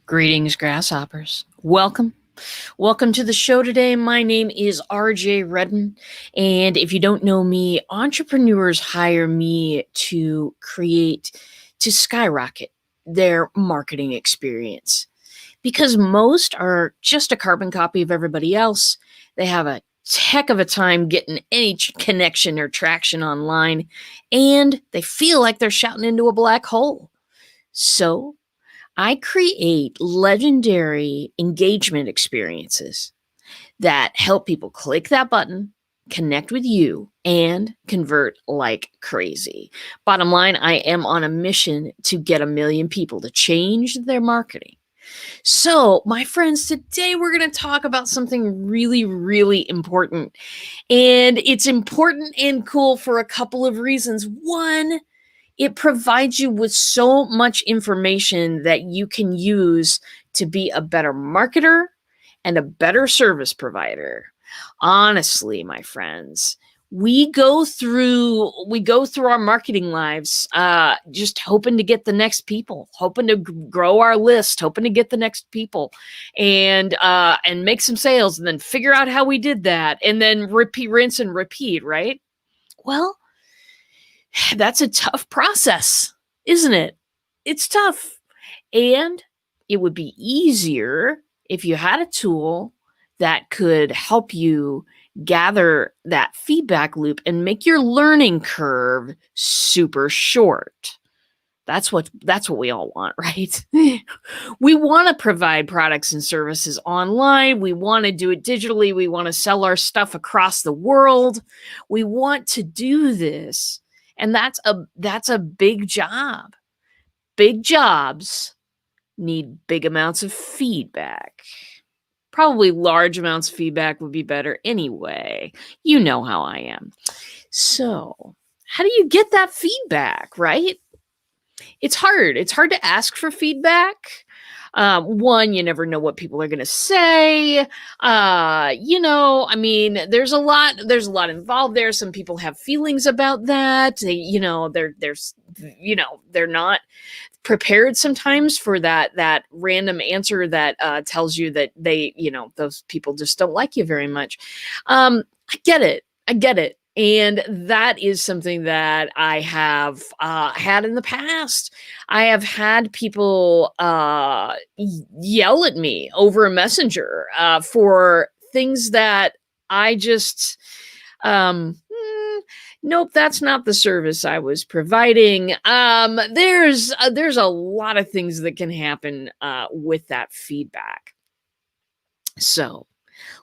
Greetings, grasshoppers. Welcome. Welcome to the show today. My name is RJ Redden. And if you don't know me, entrepreneurs hire me to skyrocket their marketing experience. Because most are just a carbon copy of everybody else. They have a heck of a time getting any connection or traction online. And they feel like they're shouting into a black hole. So I create legendary engagement experiences that help people click that button, connect with you, and convert like crazy. Bottom line, I am on a mission to get 1 million people to change their marketing. So, my friends, today we're going to talk about something really, really important. And it's important and cool for a couple of reasons. One, it provides you with so much information that you can use to be a better marketer and a better service provider. Honestly, my friends, we go through our marketing lives just hoping to get the next people, hoping to grow our list, hoping to get the next people and make some sales and then figure out how we did that and then rinse and repeat, right? Well, that's a tough process, isn't it? It's tough. And it would be easier if you had a tool that could help you gather that feedback loop and make your learning curve super short. That's what we all want, right? We want to provide products and services online. We want to do it digitally. We want to sell our stuff across the world. We want to do this. And that's a big job. Big jobs need big amounts of feedback. Probably large amounts of feedback would be better anyway. You know how I am. So, how do you get that feedback, right? It's hard. It's hard to ask for feedback. One, you never know what people are going to say. There's a lot involved there. Some people have feelings about that. They're not prepared sometimes for that random answer that tells you that those people just don't like you very much. I get it. And that is something that I have had in the past. I have had people yell at me over a messenger for things that I just, nope, that's not the service I was providing. There's a lot of things that can happen with that feedback. So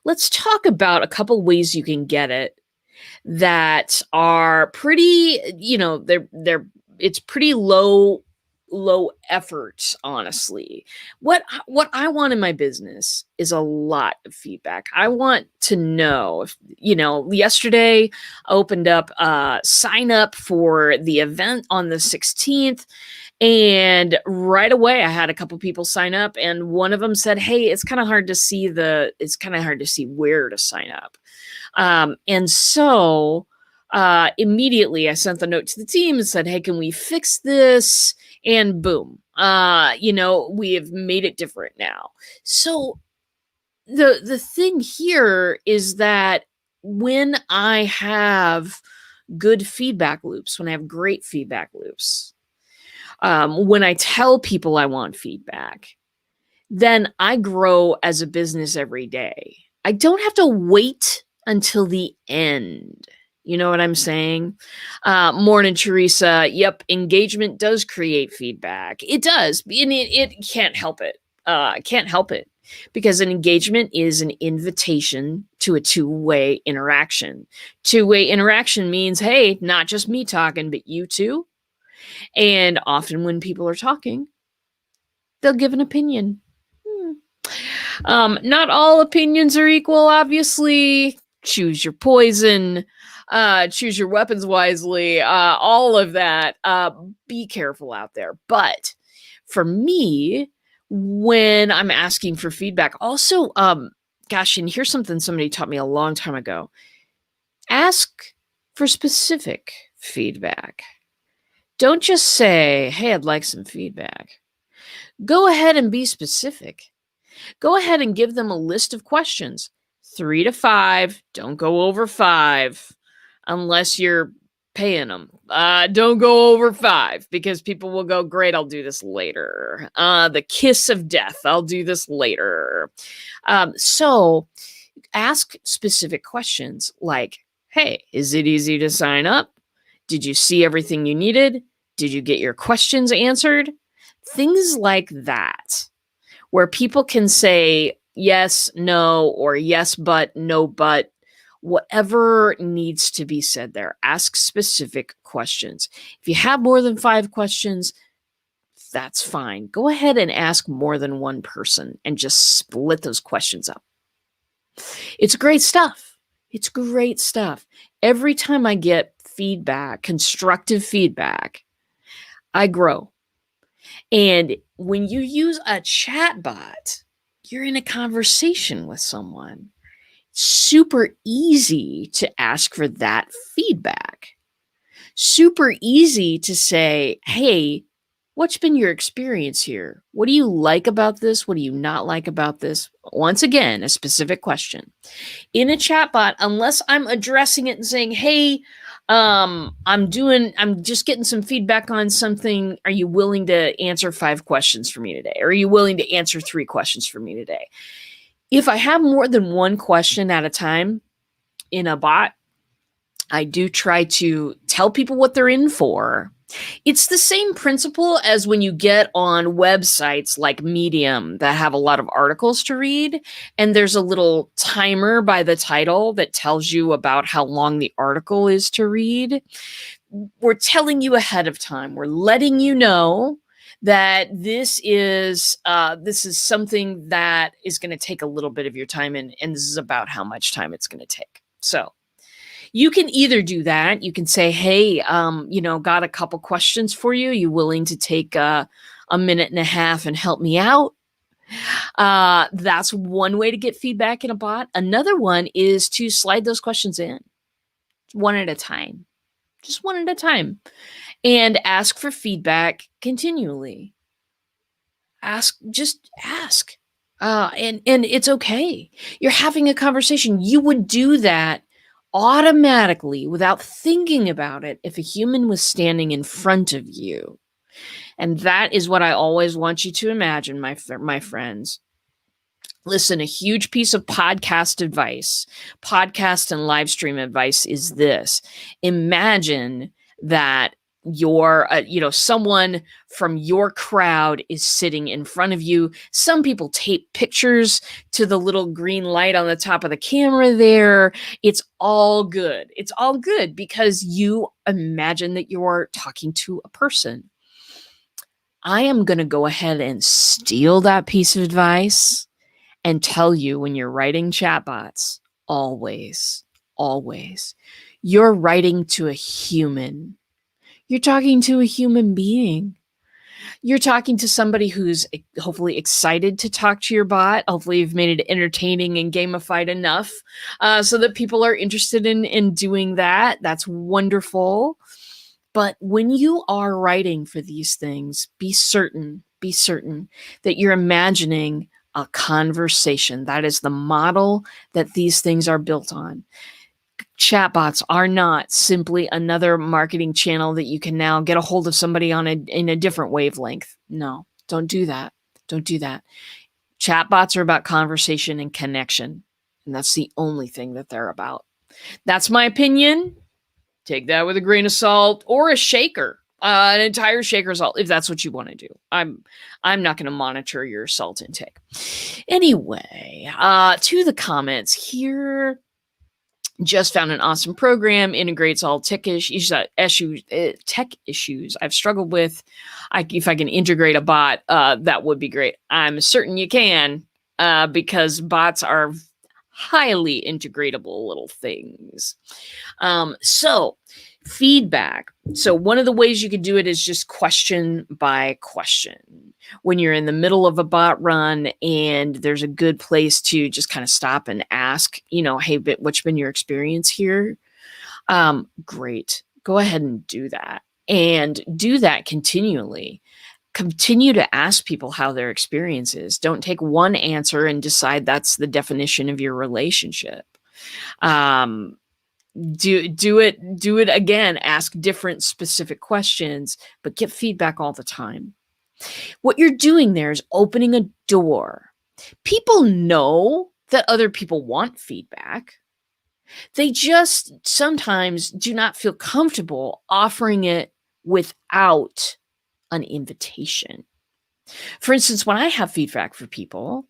let's talk about a couple ways you can get it that are pretty, it's pretty low effort, honestly. What I want in my business is a lot of feedback. I want to know if, yesterday I opened up sign up for the event on the 16th. And right away, I had a couple people sign up, and one of them said, "Hey, it's kind of hard to see where to sign up." And so immediately I sent the note to the team and said, "Hey, can we fix this?" And boom, we have made it different now. So the thing here is that when I have good feedback loops, when I have great feedback loops, when I tell people I want feedback, then I grow as a business every day. I don't have to wait until the end. You know what I'm saying? Morning, Teresa. Yep, engagement does create feedback. It does, and it can't help it. Can't help it. Because an engagement is an invitation to a two-way interaction. Two-way interaction means, hey, not just me talking, but you too. And often when people are talking, they'll give an opinion. Not all opinions are equal, obviously. Choose your poison. choose your weapons wisely, all of that. Be careful out there. But for me, when I'm asking for feedback, also, gosh, and here's something somebody taught me a long time ago. Ask for specific feedback. Don't just say, hey, I'd like some feedback. Go ahead and be specific. Go ahead and give them a list of questions, 3 to 5. Don't go over 5 unless you're paying them. Don't go over 5 because people will go, great, I'll do this later. The kiss of death, I'll do this later. So ask specific questions like, hey, is it easy to sign up? Did you see everything you needed? Did you get your questions answered? Things like that, where people can say yes, no, or yes, but, no, but, whatever needs to be said there. Ask specific questions. If you have more than 5 questions, that's fine. Go ahead and ask more than one person and just split those questions up. It's great stuff. It's great stuff. Every time I get feedback, constructive feedback, I grow. And when you use a chatbot, you're in a conversation with someone. It's super easy to ask for that feedback. Super easy to say, hey, what's been your experience here? What do you like about this? What do you not like about this? Once again, a specific question. In a chatbot, unless I'm addressing it and saying, hey, I'm just getting some feedback on something. Are you willing to answer 5 questions for me today? Or are you willing to answer 3 questions for me today? If I have more than one question at a time in a bot, I do try to tell people what they're in for. It's the same principle as when you get on websites like Medium that have a lot of articles to read, and there's a little timer by the title that tells you about how long the article is to read. We're telling you ahead of time. We're letting you know that this is something that is going to take a little bit of your time, and this is about how much time it's going to take. So you can either do that. You can say, hey, got a couple questions for you. You willing to take a minute and a half and help me out? That's one way to get feedback in a bot. Another one is to slide those questions in one at a time, just one at a time, and ask for feedback continually. Just ask. And it's okay. You're having a conversation. You would do that automatically without thinking about it if a human was standing in front of you. And that is what I always want you to imagine, my friends. Listen, a huge piece of podcast advice, podcast and live stream advice is this. Imagine that someone from your crowd is sitting in front of you. Some people tape pictures to the little green light on the top of the camera there. It's all good. It's all good because you imagine that you're talking to a person. I am going to go ahead and steal that piece of advice and tell you, when you're writing chatbots, always, you're writing to a human. You're talking to a human being. You're talking to somebody who's hopefully excited to talk to your bot. Hopefully you've made it entertaining and gamified enough so that people are interested in doing that. That's wonderful. But when you are writing for these things, be certain that you're imagining a conversation. That is the model that these things are built on. Chatbots are not simply another marketing channel that you can now get a hold of somebody in a different wavelength. No, don't do that. Don't do that. Chatbots are about conversation and connection. And that's the only thing that they're about. That's my opinion. Take that with a grain of salt or a shaker, an entire shaker salt, if that's what you want to do. I'm not going to monitor your salt intake. Anyway, to the comments here. Just found an awesome program, integrates all tech issues I've struggled with. If I can integrate a bot, that would be great. I'm certain you can, because bots are highly integratable little things. So feedback. So one of the ways you could do it is just question by question. When you're in the middle of a bot run and there's a good place to just kind of stop and ask, hey, what's been your experience here? Great. Go ahead and do that. And do that continually. Continue to ask people how their experience is. Don't take one answer and decide that's the definition of your relationship. Do it again. Ask different specific questions, but get feedback all the time. What you're doing there is opening a door. People know that other people want feedback. They just sometimes do not feel comfortable offering it without an invitation. For instance, when I have feedback for people,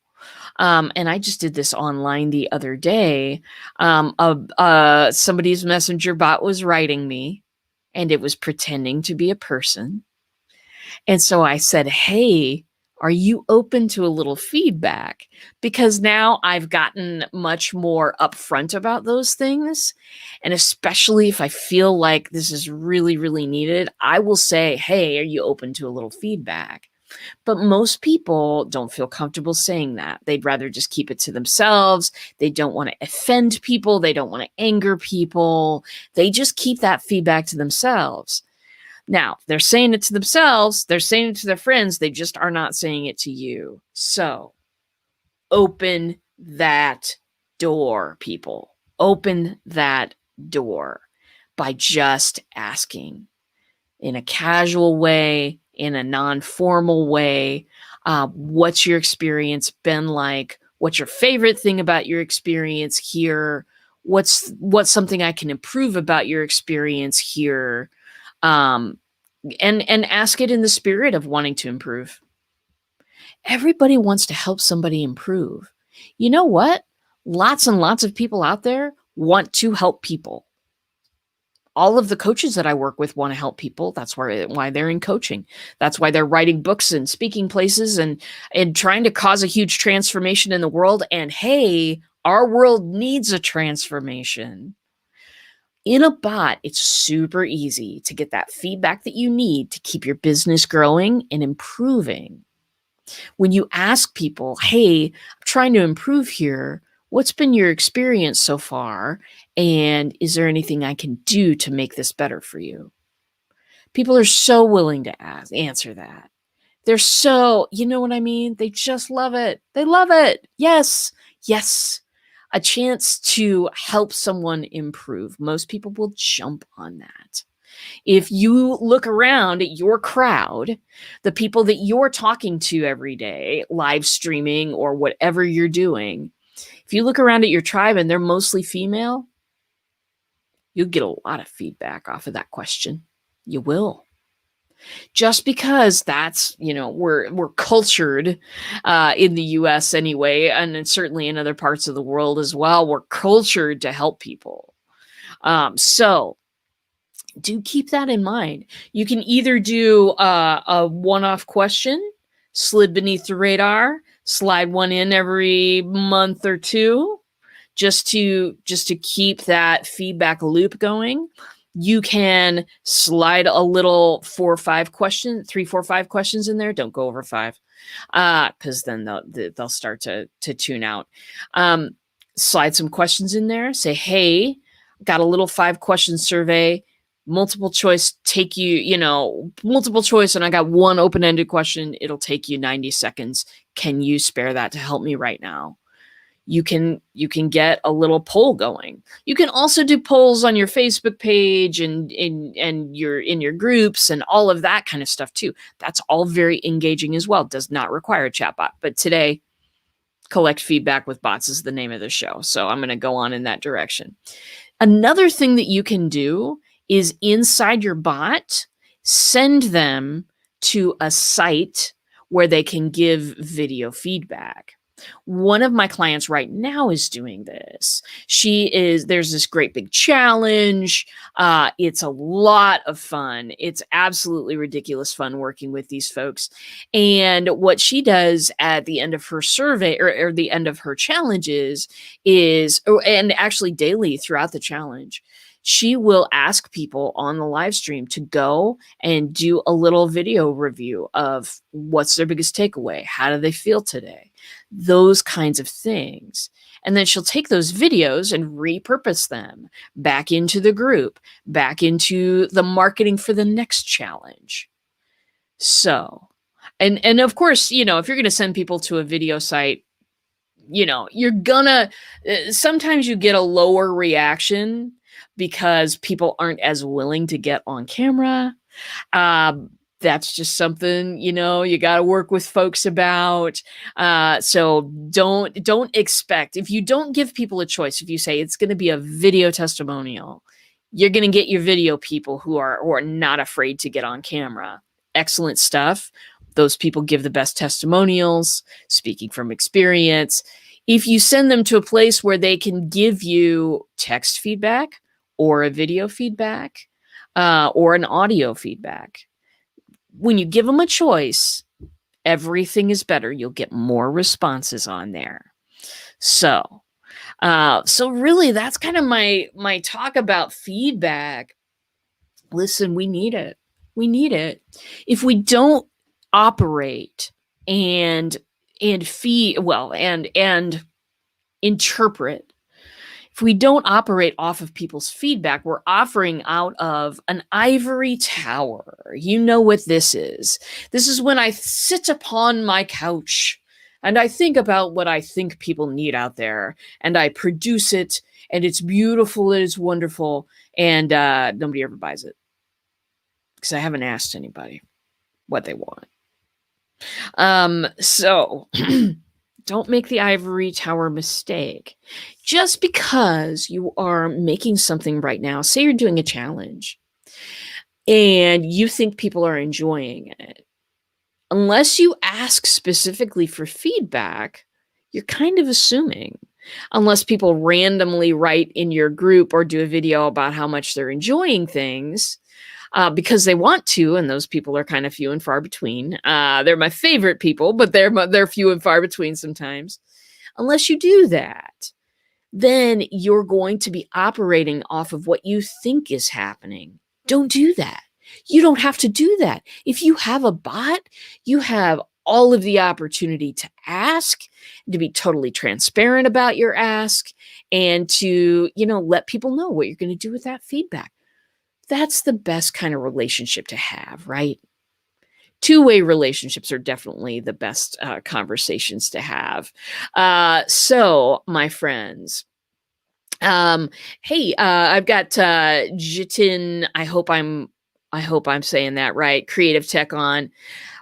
and I just did this online the other day, somebody's messenger bot was writing me, and it was pretending to be a person. And so I said, hey, are you open to a little feedback? Because now I've gotten much more upfront about those things. And especially if I feel like this is really, really needed, I will say, hey, are you open to a little feedback? But most people don't feel comfortable saying that. They'd rather just keep it to themselves. They don't want to offend people. They don't want to anger people. They just keep that feedback to themselves. Now, they're saying it to themselves, they're saying it to their friends, they just are not saying it to you. So, open that door, people. Open that door by just asking in a casual way, in a non-formal way. What's your experience been like? What's your favorite thing about your experience here? What's something I can improve about your experience here? And ask it in the spirit of wanting to improve. Everybody wants to help somebody improve. You know what? Lots and lots of people out there want to help people. All of the coaches that I work with want to help people. That's why they're in coaching. That's why they're writing books and speaking places and trying to cause a huge transformation in the world. And hey, our world needs a transformation. In a bot, it's super easy to get that feedback that you need to keep your business growing and improving. When you ask people, hey, I'm trying to improve here, what's been your experience so far? And is there anything I can do to make this better for you? People are so willing to answer that. They're so, you know what I mean? They just love it. They love it. Yes, yes. A chance to help someone improve. Most people will jump on that. If you look around at your crowd, the people that you're talking to every day, live streaming or whatever you're doing, if you look around at your tribe and they're mostly female, you'll get a lot of feedback off of that question. You will. Just because that's, we're cultured in the US anyway, and certainly in other parts of the world as well, we're cultured to help people. So do keep that in mind. You can either do a one-off question, slid beneath the radar, slide one in every month or two, just to keep that feedback loop going. You can slide a little 3, 4, 5 questions in there. Don't go over 5, because then they'll start to tune out. Slide some questions in there. Say, hey, got a little 5-question survey. Multiple choice, multiple choice, and I got one open-ended question. It'll take you 90 seconds. Can you spare that to help me right now? You can get a little poll going. You can also do polls on your Facebook page and in your groups and all of that kind of stuff too. That's all very engaging as well. Does not require a chatbot. But today, collect feedback with bots is the name of the show. So I'm going to go on in that direction. Another thing that you can do is inside your bot, send them to a site where they can give video feedback. One of my clients right now is doing this. There's this great big challenge. It's a lot of fun. It's absolutely ridiculous fun working with these folks. And what she does at the end of her survey or the end of her challenges and actually daily throughout the challenge, she will ask people on the live stream to go and do a little video review of what's their biggest takeaway. How do they feel today? Those kinds of things. And then she'll take those videos and repurpose them back into the group, back into the marketing for the next challenge. So, and of course, if you're going to send people to a video site, you're gonna, sometimes you get a lower reaction because people aren't as willing to get on camera. That's just something, you got to work with folks about. So don't expect, if you don't give people a choice, if you say it's going to be a video testimonial, you're going to get your video people who are not afraid to get on camera. Excellent stuff. Those people give the best testimonials, speaking from experience. If you send them to a place where they can give you text feedback or a video feedback or an audio feedback, when you give them a choice, everything is better. You'll get more responses on there. So really, that's kind of my talk about feedback. Listen, we need it. We need it. If we don't operate and interpret, if we don't operate off of people's feedback, we're offering out of an ivory tower. You know what this is. This is when I sit upon my couch and I think about what I think people need out there, and I produce it, and it's beautiful, it is wonderful, and nobody ever buys it because I haven't asked anybody what they want. So don't make the ivory tower mistake. Just because you are making something right now, say you're doing a challenge and you think people are enjoying it, unless you ask specifically for feedback, you're kind of assuming, unless people randomly write in your group or do a video about how much they're enjoying things, because they want to, and those people are kind of few and far between. They're my favorite people, but they're few and far between sometimes. Unless you do that, then you're going to be operating off of what you think is happening. Don't do that. You don't have to do that. If you have a bot, you have all of the opportunity to ask, to be totally transparent about your ask, and to, let people know what you're going to do with that feedback. That's the best kind of relationship to have, right? Two-way relationships are definitely the best conversations to have. So, my friends, hey, I've got Jitin. I hope I'm saying that right. Creative Tech on.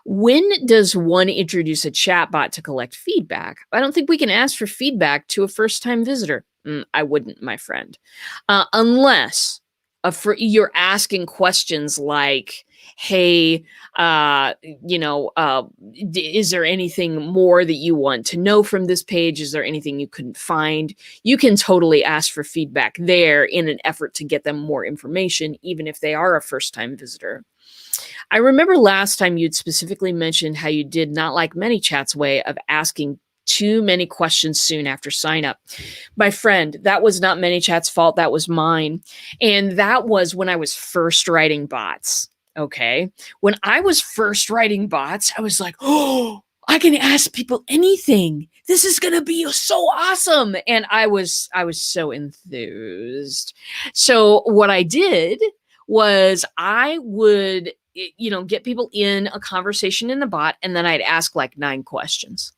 When does one introduce a chatbot to collect feedback? I don't think we can ask for feedback to a first-time visitor. I wouldn't, my friend, unless you're asking questions like, hey, is there anything more that you want to know from this page? Is there anything you couldn't find? You can totally ask for feedback there in an effort to get them more information, even if they are a first-time visitor. I remember last time you'd specifically mentioned how you did not like ManyChat's way of asking too many questions soon after sign up. My friend, that was not ManyChat's fault. That was mine. And that was when I was first writing bots. Okay. When I was first writing bots, I was like, oh, I can ask people anything. This is going to be so awesome. And I was so enthused. So what I did was I would, get people in a conversation in the bot, and then I'd ask like 9 questions.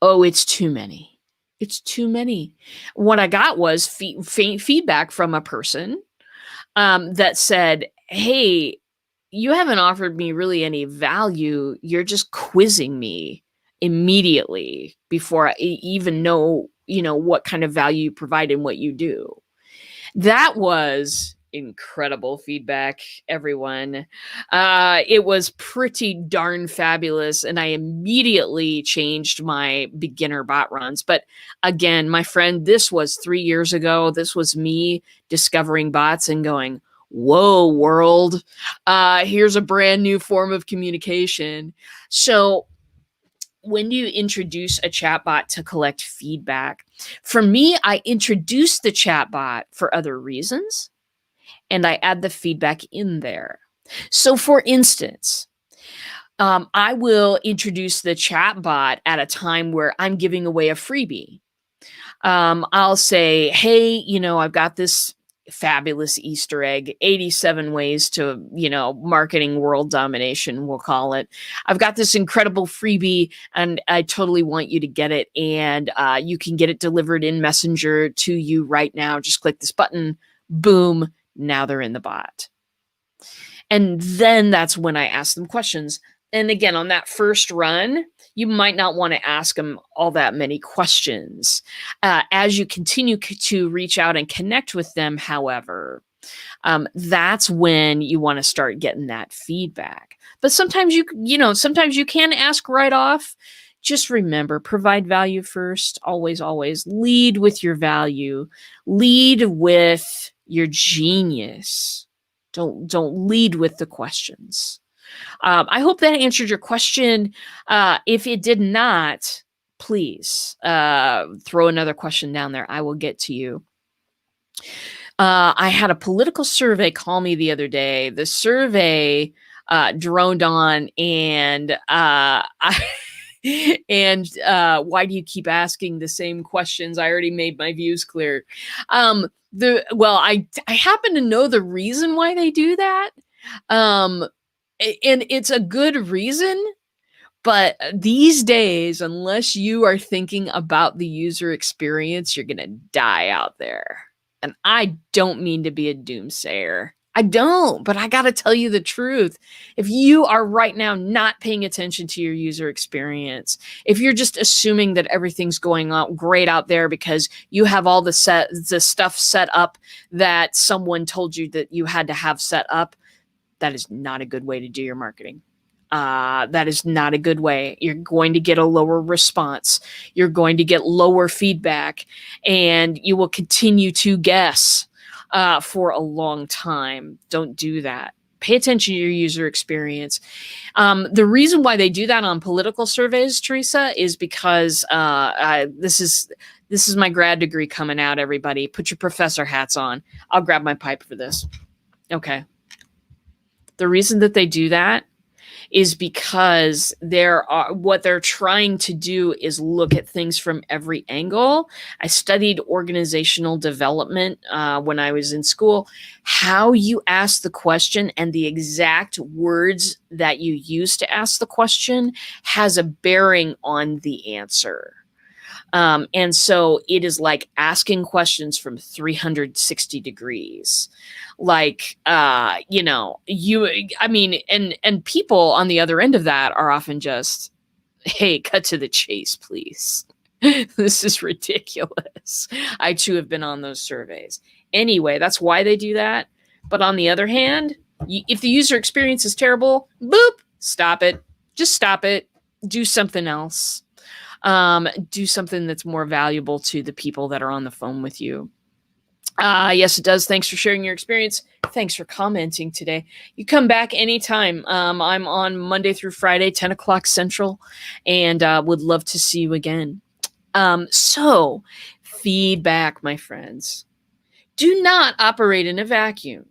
Oh, it's too many. It's too many. What I got was feedback from a person that said, hey, you haven't offered me really any value. You're just quizzing me immediately before I even know, what kind of value you provide and what you do. That was incredible feedback, everyone. It was pretty darn fabulous, and I immediately changed my beginner bot runs. But again, my friend, this was 3 years ago. This was me discovering bots and going, whoa, world, here's a brand new form of communication. So when you introduce a chatbot to collect feedback, for me, I introduce the chatbot for other reasons, and I add the feedback in there. So for instance, I will introduce the chatbot at a time where I'm giving away a freebie. I'll say, hey, I've got this fabulous Easter egg, 87 ways to, marketing world domination, we'll call it. I've got this incredible freebie and I totally want you to get it. And you can get it delivered in Messenger to you right now. Just click this button, boom, now they're in the bot. And then that's when I ask them questions. And again, on that first run, you might not want to ask them all that many questions. As you continue to reach out and connect with them, however, that's when you want to start getting that feedback. But sometimes sometimes you can ask right off. Just remember, provide value first. Always, always lead with your value. Lead with your genius. Don't lead with the questions. I hope that answered your question. If it did not, please throw another question down there. I will get to you. I had a political survey call me the other day. The survey droned on, and why do you keep asking the same questions? I already made my views clear. I happen to know the reason why they do that. And it's a good reason, but these days, unless you are thinking about the user experience, you're going to die out there. And I don't mean to be a doomsayer. I don't, but I got to tell you the truth. If you are right now not paying attention to your user experience, if you're just assuming that everything's going on great out there because you have all the stuff set up that someone told you that you had to have set up, that is not a good way to do your marketing. That is not a good way. You're going to get a lower response. You're going to get lower feedback, and you will continue to guess for a long time. Don't do that. Pay attention to your user experience. The reason why they do that on political surveys, Teresa, is because this is my grad degree coming out, everybody. Put your professor hats on. I'll grab my pipe for this. Okay. The reason that they do that is because what they're trying to do is look at things from every angle. I studied organizational development when I was in school. How you ask the question and the exact words that you use to ask the question has a bearing on the answer. And so it is like asking questions from 360 degrees. Like, and people on the other end of that are often just, hey, cut to the chase, please. This is ridiculous. I too have been on those surveys. Anyway, that's why they do that. But on the other hand, if the user experience is terrible, boop, stop it. Just stop it. Do something else. Do something that's more valuable to the people that are on the phone with you. Yes, it does. Thanks for sharing your experience. Thanks for commenting today. You come back anytime. I'm on Monday through Friday, 10 o'clock Central, and would love to see you again. So, feedback, my friends. Do not operate in a vacuum.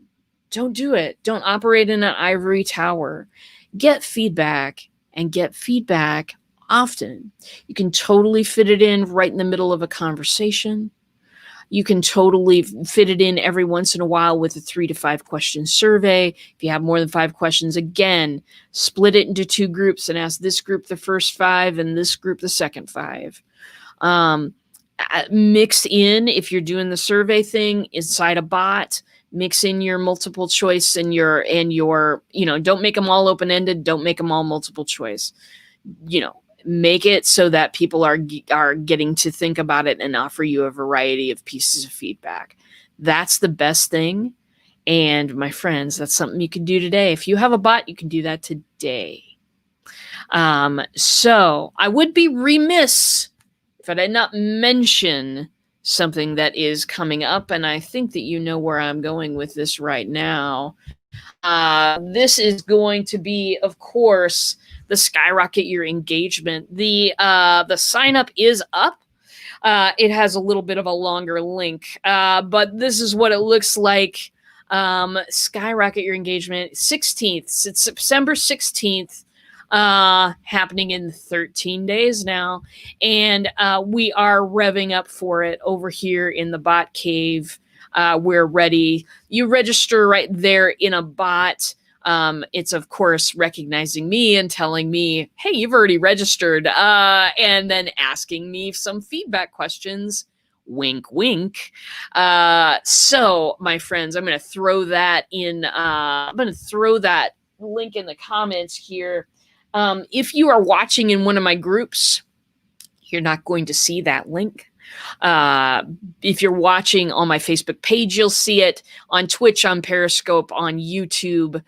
Don't do it. Don't operate in an ivory tower. Get feedback, and get feedback often. You can totally fit it in right in the middle of a conversation. You can totally fit it in every once in a while with a 3 to 5 question survey. If you have more than 5 questions, again, split it into 2 groups and ask this group the first 5 and this group the second 5. Mix in, if you're doing the survey thing inside a bot, mix in your multiple choice and your, don't make them all open-ended. Don't make them all multiple choice. Make it so that people are getting to think about it and offer you a variety of pieces of feedback. That's the best thing. And my friends, that's something you can do today. If you have a bot, you can do that today. So I would be remiss if I did not mention something that is coming up, and I think that you know where I'm going with this right now. This is going to be, of course, the Skyrocket Your Engagement. The sign up is up. It has a little bit of a longer link, but this is what it looks like. Skyrocket Your Engagement, 16th. It's September 16th. Happening in 13 days now, and we are revving up for it over here in the bot cave. We're ready. You register right there in a bot. It's of course recognizing me and telling me, hey, you've already registered, and then asking me some feedback questions. Wink, wink. So my friends, I'm going to throw that in. I'm going to throw that link in the comments here. If you are watching in one of my groups, you're not going to see that link. If you're watching on my Facebook page, you'll see it. On Twitch, on Periscope, on YouTube,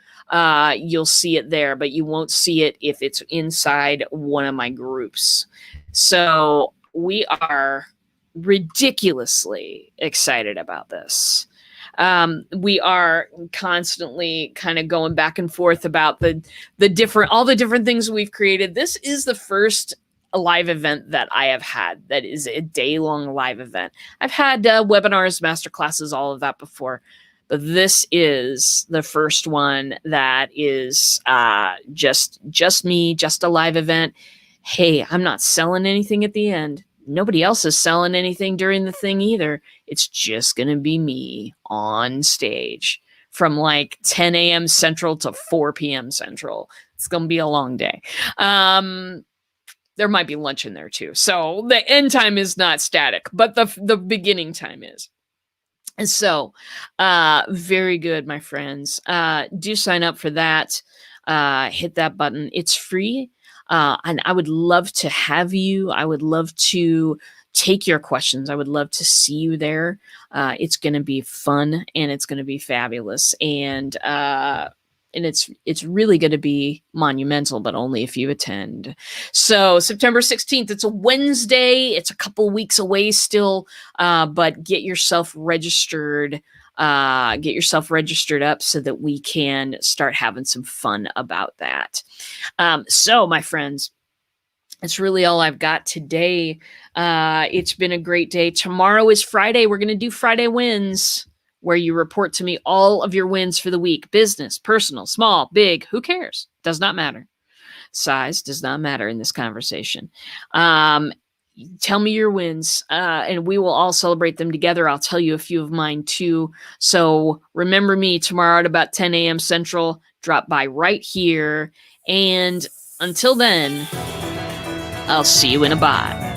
you'll see it there, but you won't see it if it's inside one of my groups. So we are ridiculously excited about this. We are constantly kind of going back and forth about all the different things we've created. This is the first live event that I have had that is a day-long live event. I've had webinars, masterclasses, all of that before, but this is the first one that is just me, just a live event. Hey, I'm not selling anything at the end. Nobody else is selling anything during the thing either. It's just going to be me on stage from like 10 a.m. Central to 4 p.m. Central. It's going to be a long day. There might be lunch in there too. So the end time is not static, but the beginning time is. And so, very good, my friends. Do sign up for that. Hit that button. It's free. And I would love to have you. I would love to take your questions. I would love to see you there. It's going to be fun and it's going to be fabulous. And it's really going to be monumental, but only if you attend. So September 16th, it's a Wednesday. It's a couple weeks away still, but get yourself registered. Get yourself registered up so that we can start having some fun about that. So my friends, that's really all I've got today. It's been a great day. Tomorrow is Friday. We're going to do Friday wins, where you report to me all of your wins for the week. Business, personal, small, big, who cares? Does not matter. Size does not matter in this conversation. Tell me your wins, and we will all celebrate them together. I'll tell you a few of mine too. So remember me tomorrow at about 10 a.m. Central. Drop by right here. And until then, I'll see you in a bot.